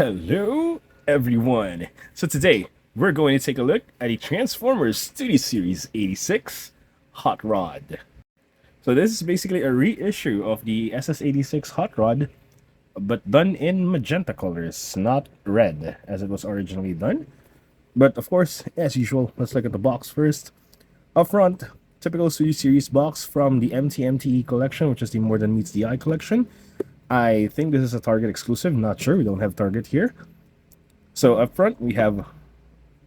Hello, everyone. So today we're going to take a look at a Transformers Studio Series 86 Hot Rod. So this is basically a reissue of the SS86 Hot Rod, but done in magenta colors, not red as it was originally done. But of course, as usual, let's look at the box first. Up front, typical Studio Series box from the MTMTE collection, which is the More Than Meets the Eye collection. I think this is a Target exclusive, not sure, we don't have Target here. So up front, we have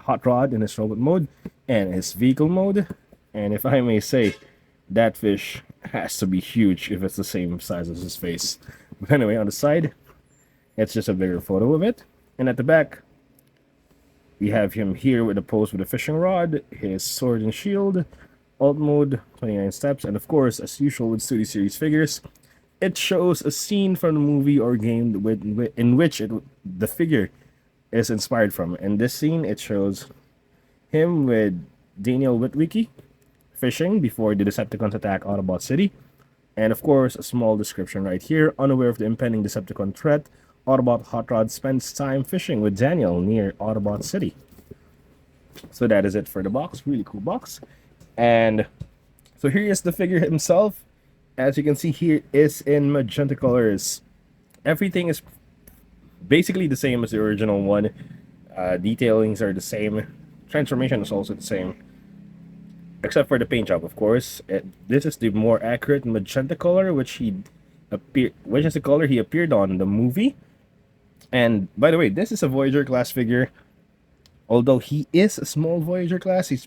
Hot Rod in his robot mode and his vehicle mode. And if I may say, that fish has to be huge if it's the same size as his face. But anyway, on the side, it's just a bigger photo of it. And at the back, we have him here with a pose with a fishing rod, his sword and shield, alt mode, 29 steps, and of course, as usual with Studio Series figures, it shows a scene from the movie or game in which the figure is inspired from. In this scene, it shows him with Daniel Witwicky fishing before the Decepticons attack Autobot City. And of course, a small description right here. Unaware of the impending Decepticon threat, Autobot Hot Rod spends time fishing with Daniel near Autobot City. So that is it for the box. Really cool box. And so here is the figure himself. As you can see here, is in magenta colors. Everything is basically the same as the original one. Detailings are the same. Transformation is also the same. Except for the paint job, of course. This is the more accurate magenta color, which is the color he appeared on the movie. And by the way, this is a Voyager class figure. Although he is a small Voyager class, he's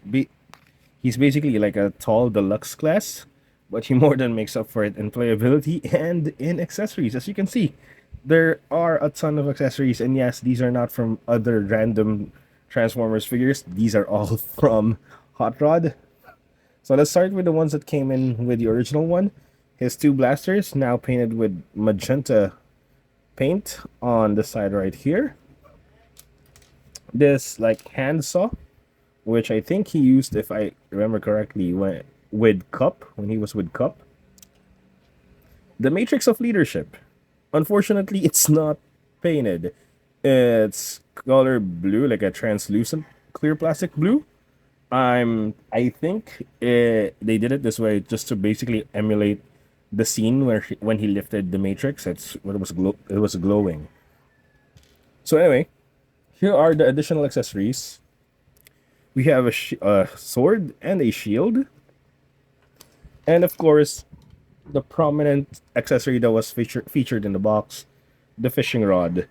basically like a tall deluxe class. But he more than makes up for it in playability and in accessories. As you can see, there are a ton of accessories. And yes, these are not from other random Transformers figures. These are all from Hot Rod. So let's start with the ones that came in with the original one. His two blasters, now painted with magenta paint on the side right here. This like handsaw, which I think he used, if I remember correctly, when he was with Cup. The Matrix of Leadership. Unfortunately, it's not painted. It's color blue, like a translucent clear plastic blue. I think they did it this way just to basically emulate the scene when he lifted the Matrix. It was glowing. So anyway, here are the additional accessories. We have a sword and a shield. And of course, the prominent accessory that was featured in the box, the fishing rod,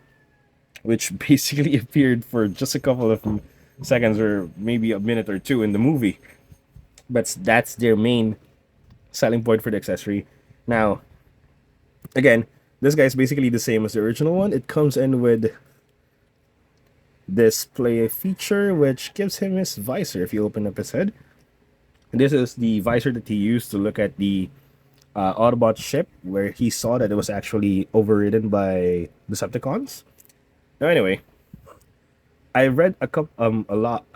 which basically appeared for just a couple of seconds or maybe a minute or two in the movie. But that's their main selling point for the accessory. Now, again, this guy is basically the same as the original one. It comes in with display feature, which gives him his visor if you open up his head. This is the visor that he used to look at the Autobot ship, where he saw that it was actually overridden by Decepticons. Now, anyway, I read a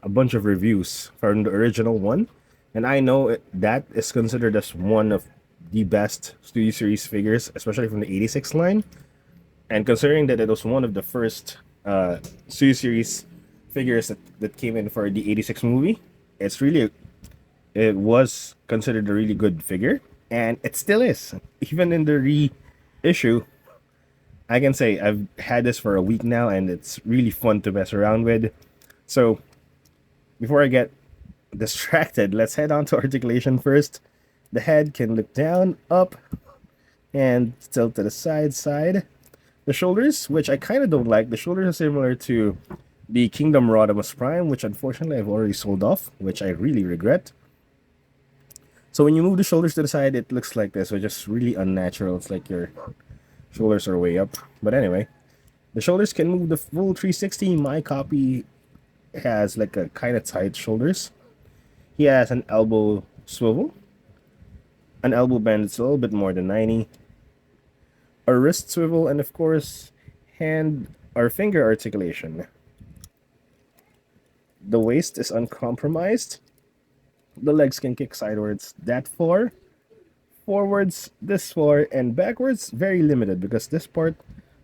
bunch of reviews from the original one, and I know that is considered as one of the best Studio Series figures, especially from the 86 line. And considering that it was one of the first Studio Series figures that came in for the 86 movie, it was considered a really good figure, and it still is. Even in the reissue, I can say I've had this for a week now, and it's really fun to mess around with. So, before I get distracted, let's head on to articulation first. The head can look down, up, and tilt to the side. The shoulders, which I kind of don't like. The shoulders are similar to the Kingdom Rodimus Prime, which unfortunately I've already sold off, which I really regret. So when you move the shoulders to the side, it looks like this, which is really unnatural. It's like your shoulders are way up. But anyway, the shoulders can move the full 360. My copy has like a kind of tight shoulders. He has an elbow swivel. An elbow bend, it's a little bit more than 90. A wrist swivel, and of course, hand or finger articulation. The waist is uncompromised. The legs can kick sidewards that far. Forwards this far, and backwards very limited because this part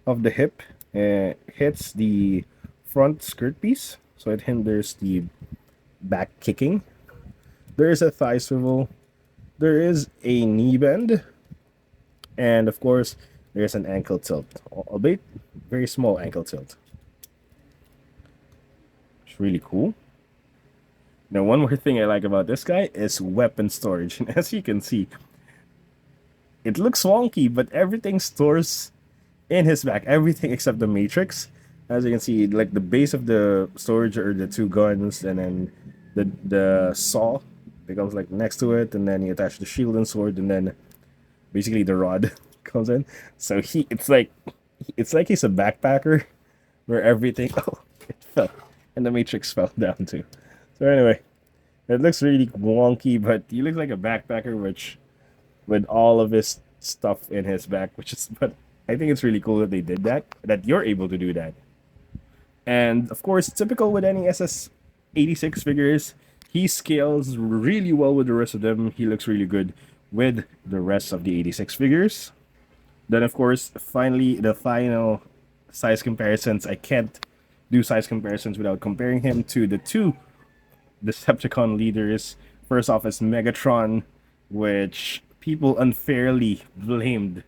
of the hip hits the front skirt piece, so it hinders the back kicking. There is a thigh swivel. There is a knee bend, and of course, there's an ankle tilt, albeit very small ankle tilt. It's really cool. Now, one more thing I like about this guy is weapon storage. And as you can see, it looks wonky, but everything stores in his back. Everything except the matrix. As you can see, like the base of the storage are the two guns, and then the saw becomes like next to it, and then you attach the shield and sword, and then basically the rod comes in. So it's like he's a backpacker where everything oh it fell. And the matrix fell down too. So anyway, it looks really wonky, but he looks like a backpacker which with all of his stuff in his back, which is but I think it's really cool that they did that, that you're able to do that. And of course, typical with any SS86 figures, he scales really well with the rest of them. He looks really good with the rest of the 86 figures. Then of course, finally the final size comparisons. I can't do size comparisons without comparing him to the two Decepticon leaders. First off is Megatron, which people unfairly blamed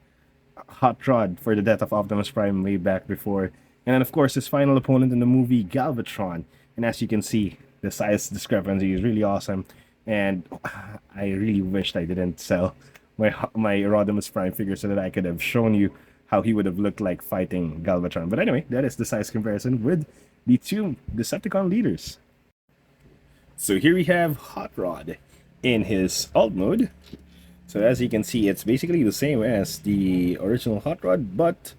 Hot Rod for the death of Optimus Prime way back before. And then, of course, his final opponent in the movie, Galvatron. And as you can see, the size discrepancy is really awesome. And I really wished I didn't sell my Rodimus Prime figure so that I could have shown you how he would have looked like fighting Galvatron. But anyway, that is the size comparison with the two Decepticon leaders. So here we have Hot Rod in his alt mode. So as you can see, it's basically the same as the original Hot Rod, but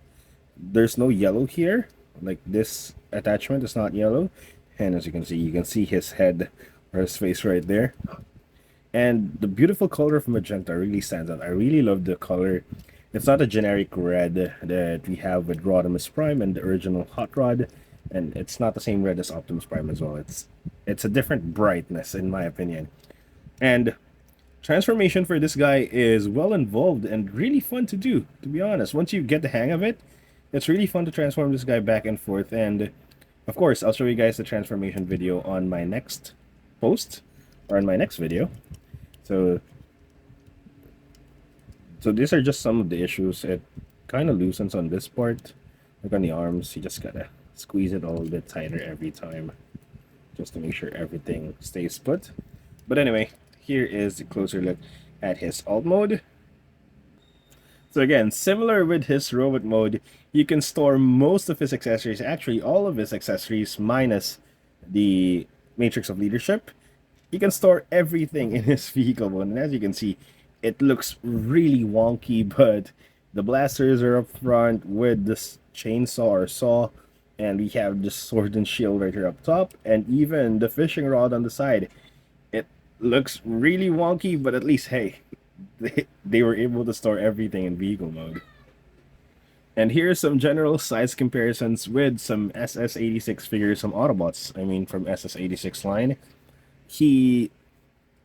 there's no yellow here. Like this attachment is not yellow. And as you can see his head or his face right there. And the beautiful color of magenta really stands out. I really love the color. It's not a generic red that we have with Rodimus Prime and the original Hot Rod. And it's not the same red as Optimus Prime as well. It's a different brightness in my opinion. And transformation for this guy is well involved and really fun to do, to be honest. Once you get the hang of it, it's really fun to transform this guy back and forth. And of course, I'll show you guys the transformation video on my next post or in my next video. So these are just some of the issues. It kind of loosens on this part. Like on the arms, you just gotta squeeze it a little bit tighter every time just to make sure everything stays put. But anyway, here is a closer look at his alt mode. So again, similar with his robot mode, you can store most of his accessories, actually all of his accessories minus the Matrix of Leadership. You can store everything in his vehicle mode, and as you can see, it looks really wonky, but the blasters are up front with this chainsaw or saw, and we have the sword and shield right here up top, and even the fishing rod on the side. It looks really wonky, but at least, hey, they were able to store everything in vehicle mode. And here's some general size comparisons with some SS86 figures, some Autobots, I mean from SS86 line. He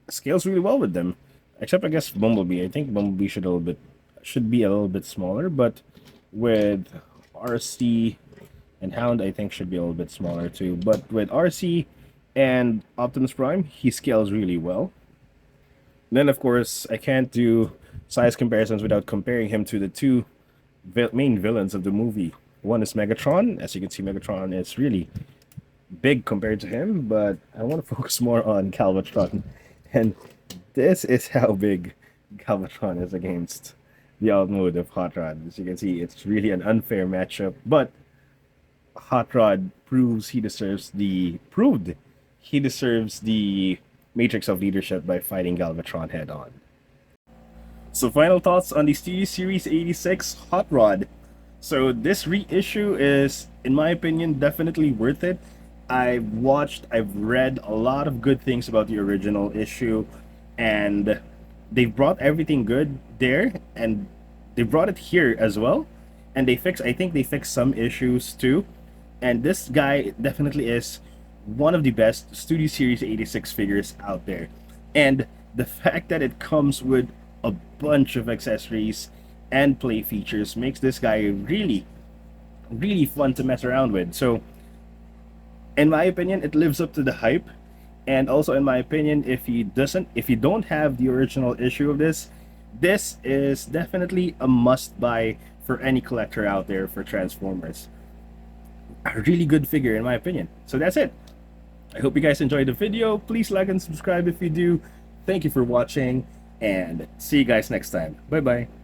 scales really well with them, except I guess Bumblebee. I think Bumblebee should be a little bit smaller, but with RC and Hound, I think should be a little bit smaller too. But with RC and Optimus Prime, he scales really well. Then of course, I can't do size comparisons without comparing him to the two main villains of the movie. One is Megatron. As you can see, Megatron is really big compared to him, but I want to focus more on Galvatron. And this is how big Galvatron is against the alt mode of Hot Rod. As you can see, it's really an unfair matchup, but Hot Rod proved he deserves the Matrix of Leadership by fighting Galvatron head on. So final thoughts on the Studio Series 86 Hot Rod. So this reissue is, in my opinion, definitely worth it. I've read a lot of good things about the original issue, and they've brought everything good there, and they brought it here as well. And I think they fixed some issues too. And this guy definitely is one of the best Studio Series 86 figures out there. And the fact that it comes with a bunch of accessories and play features makes this guy really really fun to mess around with. So in my opinion, it lives up to the hype. And also in my opinion, if you don't have the original issue of this, this is definitely a must buy for any collector out there for Transformers. A really good figure in my opinion. So that's it. I hope you guys enjoyed the video. Please like and subscribe if you do. Thank you for watching, and see you guys next time. Bye bye.